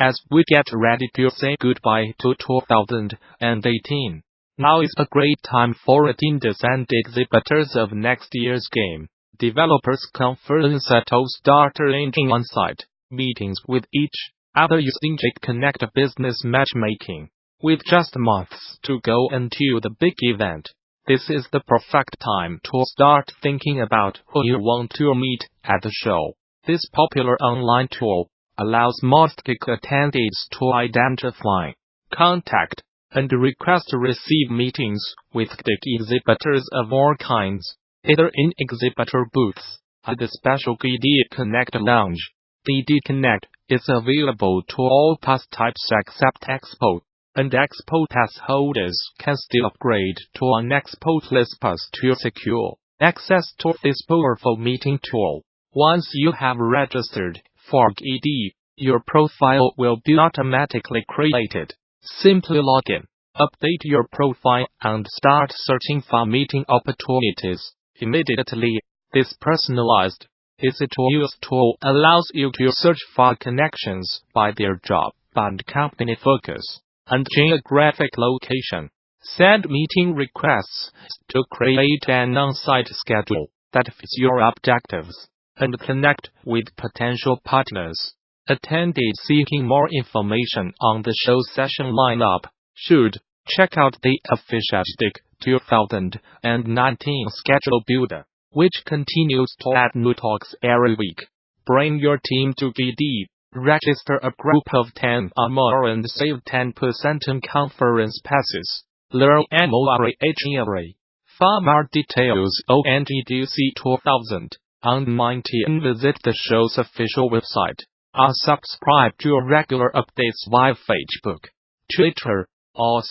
as we get ready to say goodbye to 2018. Now is a great time for attendees and exhibitors of next year's game developers conference to start arranging on-site meetings with each other using Connect Business Matchmaking. With just months to go until the big event, this is the perfect time to start thinking about who you want to meet at the show. This popular online tool allows most attendees to identify, contact, and request to receive meetings with exhibitors of all kinds, either in exhibitor booths at the special GD Connect lounge. GD Connect is available to all pass types except Expo, and Expo pass holders can still upgrade to an Expo Plus pass to secure access to this powerful meeting tool. Once you have registered for GD, your profile will be automatically created. Simply log in, update your profile, and start searching for meeting opportunities immediately. This personalized, easy-to-use tool allows you to search for connections by their job and company focus and geographic location. Send meeting requests to create an on-site schedule that fits your objectives, and connect with potential partners. Attendees seeking more information on the show session lineup should check out the official 2019 schedule builder, which continues to add new talks every week. Bring your team to GD, register a group of 10 or more and save 10% on conference passes. Learn more. For more details on GDC 2019, visit the show's official website, or subscribe to regular updates via Facebook, Twitter, or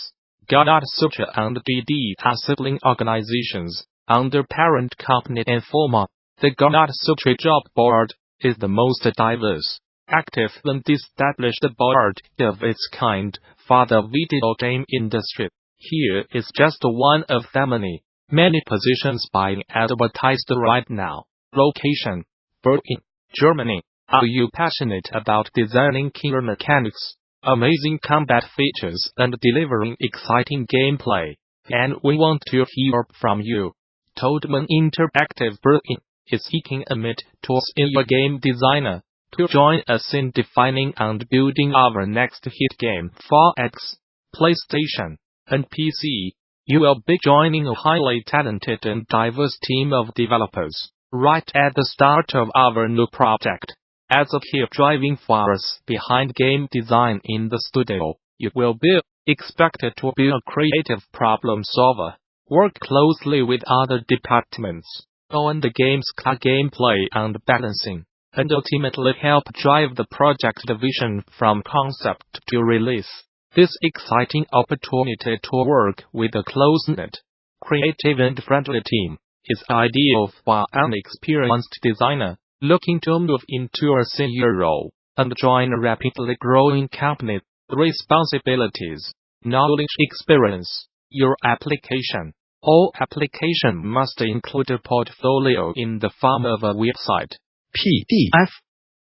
Gamasutra and GD are sibling organizations under parent company Informa. The Gamasutra job board is the most diverse, active and established board of its kind for the video game industry. Here is just one of the many positions being advertised right now. Location: Berlin, Germany. Are you passionate about designing killer mechanics, amazing combat features, and delivering exciting gameplay? And we want to hear from you. Toadman Interactive Berlin is seeking a mid-to senior game designer to join us in defining and building our next hit game for X, PlayStation, and PC. You will be joining a highly talented and diverse team of developers right at the start of our new project. As a key driving force behind game design in the studio, you will be expected to be a creative problem solver, work closely with other departments on the game's gameplay and balancing, and ultimately help drive the project vision from concept to release. This exciting opportunity to work with a close-knit, creative and friendly team is ideal for an experienced designer looking to move into a senior role and join a rapidly growing company. Responsibilities, knowledge, experience. Your application. All application must include a portfolio in the form of a website, PDF,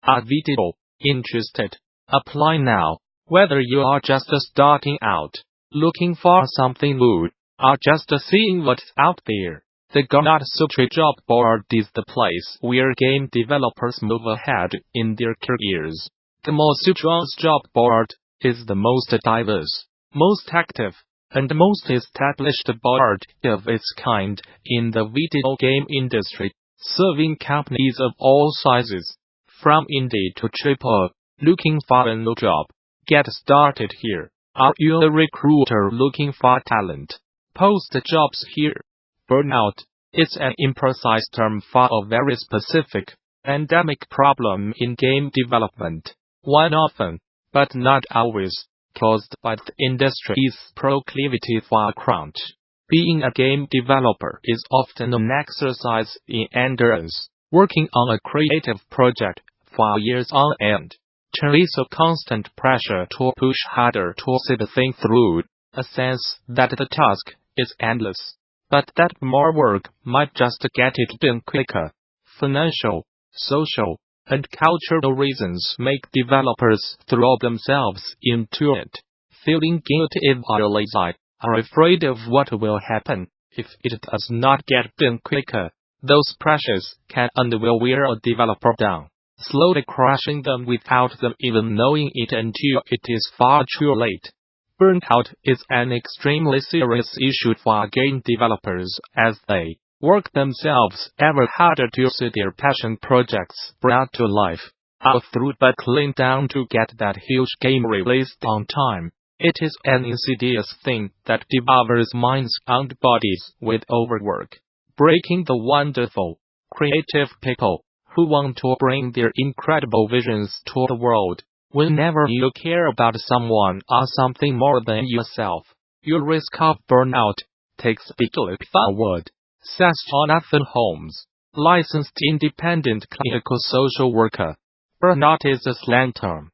or video. Interested? Apply now. Whether you are just starting out, looking for something new, or just seeing what's out there, the Gamasutra job board is the place where game developers move ahead in their careers. Gamasutra's job board is the most diverse, most active, and most established board of its kind in the video game industry, serving companies of all sizes, from indie to AAA. Looking for a new job? Get started here. Are you a recruiter looking for talent? Post jobs here. Burnout. It's an imprecise term for a very specific, endemic problem in game development. One often, but not always, caused by the industry's proclivity for crunch. Being a game developer is often an exercise in endurance, working on a creative project for years on end. There is a constant pressure to push harder to see the thing through, a sense that the task is endless, but that more work might just get it done quicker. Financial, social, and cultural reasons make developers throw themselves into it, feeling guilty if or lazy, are afraid of what will happen if it does not get done quicker. Those pressures can and will wear a developer down, slowly crushing them without them even knowing it until it is far too late. Burnout is an extremely serious issue for game developers as they work themselves ever harder to see their passion projects brought to life, all through buckling down to get that huge game released on time. It is an insidious thing that devours minds and bodies with overwork, breaking the wonderful, creative people who want to bring their incredible visions to the world. Whenever you care about someone or something more than yourself, your risk of burnout takes a big leap forward, says Jonathan Holmes, licensed independent clinical social worker. Burnout is a slang term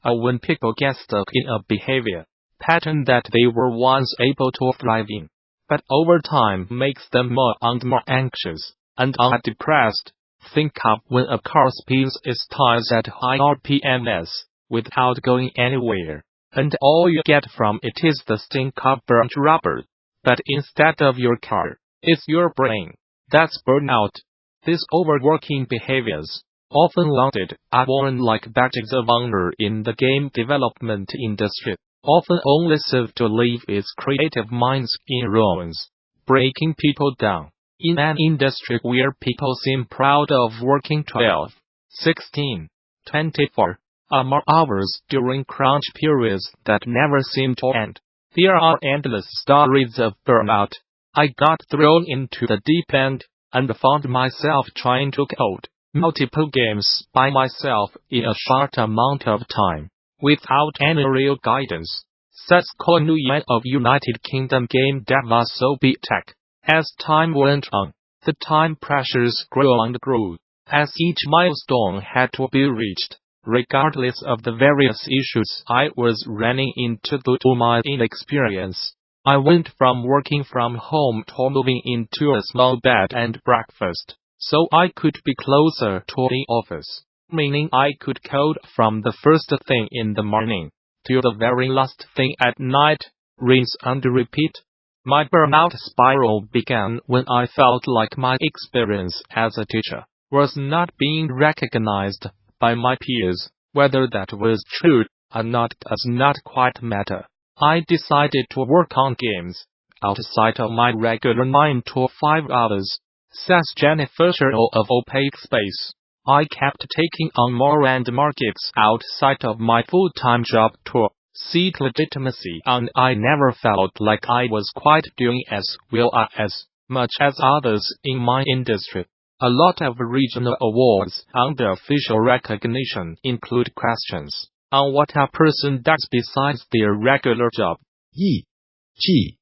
when people get stuck in a behavior pattern that they were once able to thrive in, but over time makes them more and more anxious and depressed. Think of when a car spins its tires at high RPMs without going anywhere, and all you get from it is the stink of burnt rubber. But instead of your car, it's your brain. That's burnout. These overworking behaviors, often lauded, are worn like badges of honor in the game development industry, often only serve to leave its creative minds in ruins, breaking people down. In an industry where people seem proud of working 12, 16, 24, or more hours during crunch periods that never seem to end, there are endless stories of burnout. I got thrown into the deep end and found myself trying to code multiple games by myself in a short amount of time, without any real guidance, says Ko Nguyen of United Kingdom game Gamasutra Tech. As time went on, the time pressures grew and grew, as each milestone had to be reached, regardless of the various issues I was running into due to my inexperience. I went from working from home to moving into a small bed and breakfast, so I could be closer to the office, meaning I could code from the first thing in the morning till the very last thing at night, rinse and repeat. My burnout spiral began when I felt like my experience as a teacher was not being recognized by my peers. Whether that was true or not does not quite matter. I decided to work on games outside of my regular 9 to 5 hours, says Jennifer Sherrill of Opaque Space. I kept taking on more and more gigs outside of my full-time job to seek legitimacy, and I never felt like I was quite doing as well or as much as others in my industry. A lot of regional awards and official recognition include questions on what a person does besides their regular job. E.g.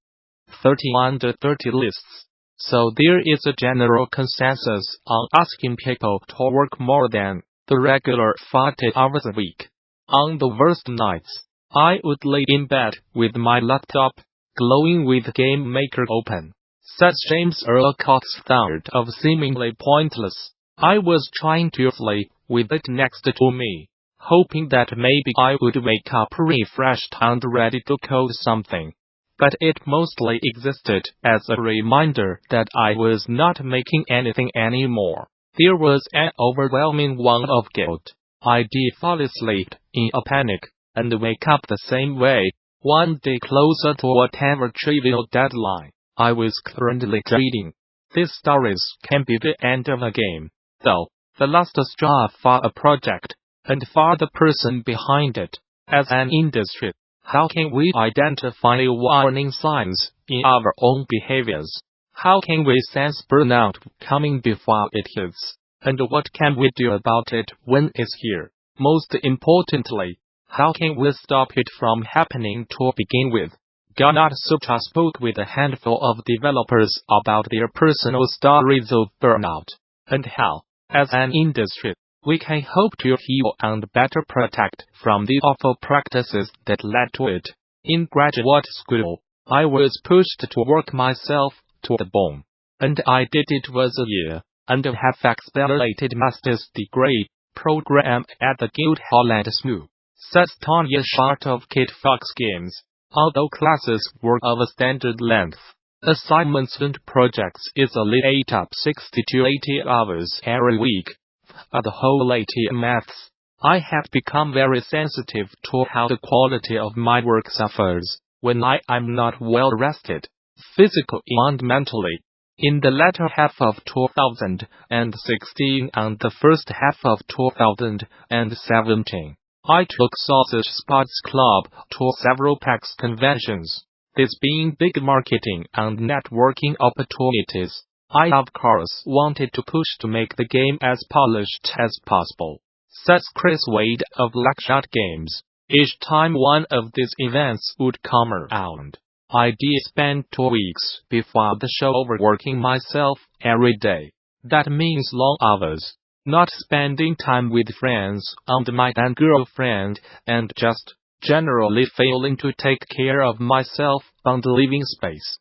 30 under 30 lists. So there is a general consensus on asking people to work more than the regular 40 hours a week. On the worst nights, I would lay in bed with my laptop, glowing with Game Maker open, says James Earl Cox III of Seemingly Pointless. I was trying to play with it next to me, hoping that maybe I would wake up refreshed and ready to code something. But it mostly existed as a reminder that I was not making anything anymore. There was an overwhelming one of guilt. I did fall asleep in a panic and wake up the same way, one day closer to whatever trivial deadline I was currently dreading. These stories can be the end of a game, though, the last straw for a project, and for the person behind it. As an industry, how can we identify warning signs in our own behaviors? How can we sense burnout coming before it hits? And what can we do about it when it's here? Most importantly, how can we stop it from happening to begin with? Gamasutra spoke with a handful of developers about their personal stories of burnout, and how, as an industry, we can hope to heal and better protect from the awful practices that led to it. In graduate school, I was pushed to work myself to the bone, and I did it was a year and a half accelerated master's degree program at the Guildhall and SMU, says Tanya Short of Kid Fox Games. Although classes were of a standard length, assignments and projects easily ate up 60 to 80 hours every week. At the whole 80 maths, I have become very sensitive to how the quality of my work suffers when I am not well rested, physically and mentally. In the latter half of 2016 and the first half of 2017, I took Sausage Sports Club to several PAX conventions. This being big marketing and networking opportunities, I of course wanted to push to make the game as polished as possible, says Chris Wade of Luckshot Games. Each time one of these events would come around, I'd spend 2 weeks before the show overworking myself every day. That means long hours, not spending time with friends and my then girlfriend, and just generally failing to take care of myself and living space.